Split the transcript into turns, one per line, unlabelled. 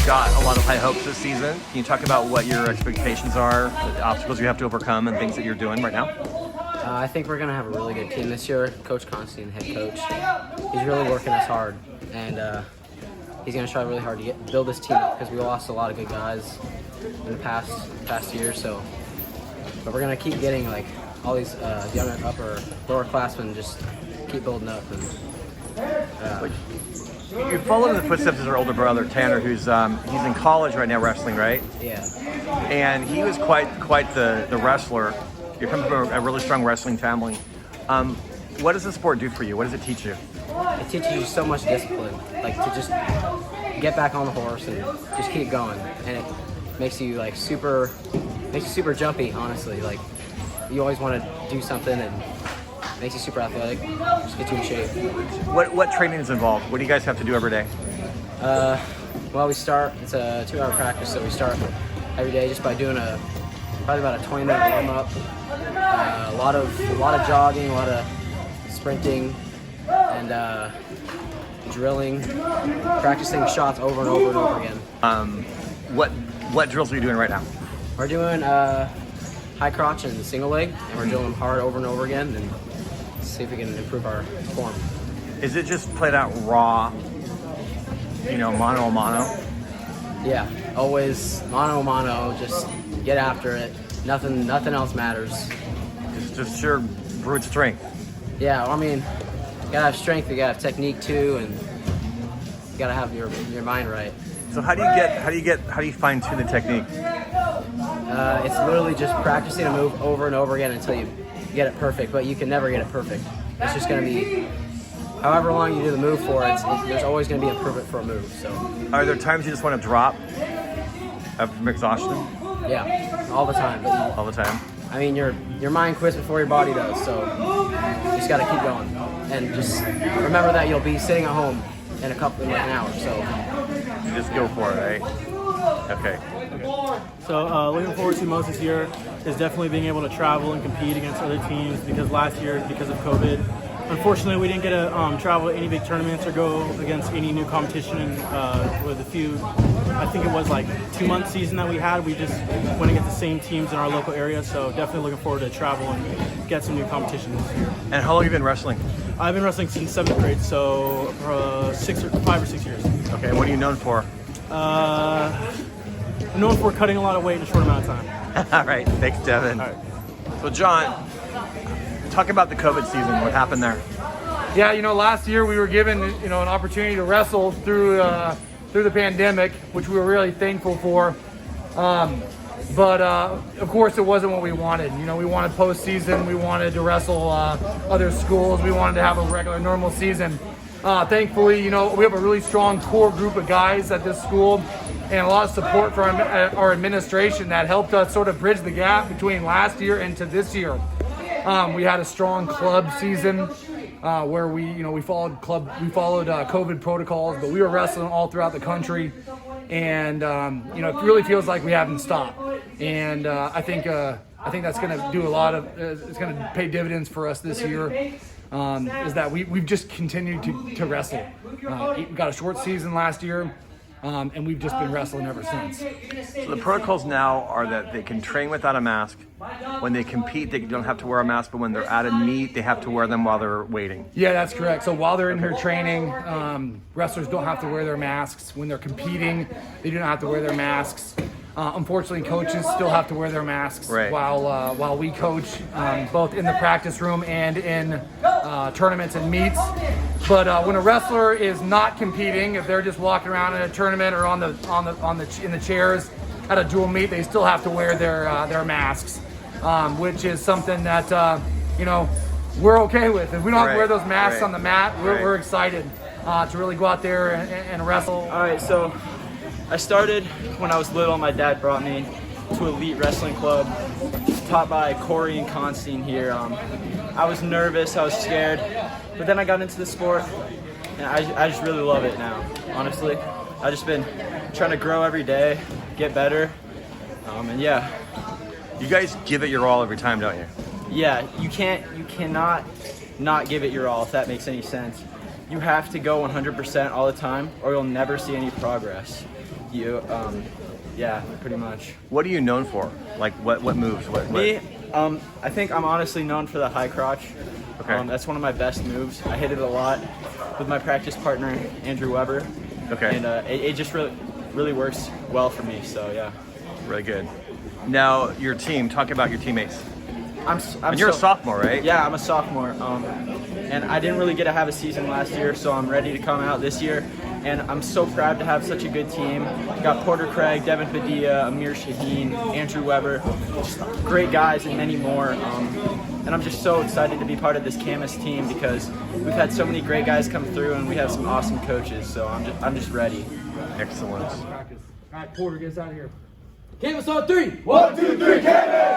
got a lot of high hopes this season. Can you talk about what your expectations are, the obstacles you have to overcome, and things that you're doing right now?
I think we're going to have a really good team this year. Coach Constien, head coach, he's really working us hard, and he's going to try really hard to build this team up because we lost a lot of good guys in the past year. So, but we're going to keep getting like all these young lower classmen just keep building up. And
you're following the footsteps of your older brother Tanner, who's he's in college right now wrestling, right?
Yeah.
And he was quite the wrestler. You're coming from a really strong wrestling family. What does the sport do for you? What does it teach you?
It teaches you so much discipline, like to just get back on the horse and just keep going. And it makes you like super jumpy, honestly. Like you always want to do something and makes you super athletic, just gets you in shape.
What training is involved? What do you guys have to do every day?
Well, it's a 2-hour practice, so we start every day just by doing probably about a 20-minute warm-up. A lot of jogging, a lot of sprinting, and drilling, practicing shots over and over and over again.
What drills are you doing right now?
We're doing high crotch and single leg, and we're drilling them hard over and over again, and see if we can improve our form.
Is it just played out raw, mano a mano?
Yeah, always mano a mano, just get after it. Nothing else matters.
It's just sheer brute strength.
Yeah, I mean, you gotta have strength, you gotta have technique too, and you gotta have your mind right.
So how do you fine tune the technique?
It's literally just practicing a move over and over again until you get it perfect, but you can never get it perfect. It's just gonna be, however long you do the move for, there's always gonna be improvement for a move. So,
are there times you just want to drop from exhaustion?
Yeah, all the time.
All the time.
I mean, your mind quits before your body does, so you just gotta keep going, and just remember that you'll be sitting at home in an hour. So
you just go for it, right? Okay.
So looking forward to most this year is definitely being able to travel and compete against other teams, because last year, because of COVID, unfortunately we didn't get to travel to any big tournaments or go against any new competition with a few, I think it was like 2-month season that we had. We just went against the same teams in our local area, so definitely looking forward to travel and get some new competition this year.
And how long have you been wrestling?
I've been wrestling since 7th grade, so 5 or 6 years.
Okay, what are you known for?
I'm known for cutting a lot of weight in a short amount of time.
All right, thanks, Devin.
All right.
So, John, talk about the COVID season. What happened there?
Yeah, last year we were given, an opportunity to wrestle through the pandemic, which we were really thankful for. But of course, it wasn't what we wanted. We wanted postseason. We wanted to wrestle other schools. We wanted to have a regular, normal season. Thankfully, we have a really strong core group of guys at this school, and a lot of support from our administration that helped us sort of bridge the gap between last year and to this year. We had a strong club season where we followed COVID protocols, but we were wrestling all throughout the country, and it really feels like we haven't stopped. And I think that's going to do a lot of it's going to pay dividends for us this year. Is that we've just continued to wrestle. We got a short season last year. And we've just been wrestling ever since.
So the protocols now are that they can train without a mask. When they compete, they don't have to wear a mask, but when they're at a meet, they have to wear them while they're waiting.
Yeah, that's correct. So while they're in here training, wrestlers don't have to wear their masks. When they're competing, they do not have to wear their masks. Unfortunately, coaches still have to wear their masks while we coach, both in the practice room and in tournaments and meets. But when a wrestler is not competing, if they're just walking around in a tournament or in the chairs at a dual meet, they still have to wear their masks, which is something that we're okay with. If we don't have to wear those masks on the mat, we're excited to really go out there and wrestle.
All right, so I started when I was little. My dad brought me to Elite Wrestling Club, taught by Corey and Constien here. I was nervous, I was scared, but then I got into the sport, and I just really love it now, honestly. I've just been trying to grow every day, get better, and yeah.
You guys give it your all every time, don't you?
Yeah, you cannot not give it your all, if that makes any sense. You have to go 100% all the time, or you'll never see any progress. You, yeah, pretty much.
What are you known for? Like what moves? What?
Me, I think I'm honestly known for the high crotch.
Okay.
That's one of my best moves. I hit it a lot with my practice partner, Andrew Weber.
Okay.
And it just really works well for me, so yeah.
Really good. Now, your team, talk about your teammates.
And
you're a sophomore, right?
Yeah, I'm a sophomore. And I didn't really get to have a season last year, so I'm ready to come out this year. And I'm so proud to have such a good team. Got Porter Craig, Devin Padilla, Amir Shaheen, Andrew Weber, just great guys and many more. And I'm just so excited to be part of this Camas team because we've had so many great guys come through and we have some awesome coaches. So I'm just ready.
Excellent.
Practice. All right, Porter, get us out of here.
Camas on 3. 1, 2, 3, Camas!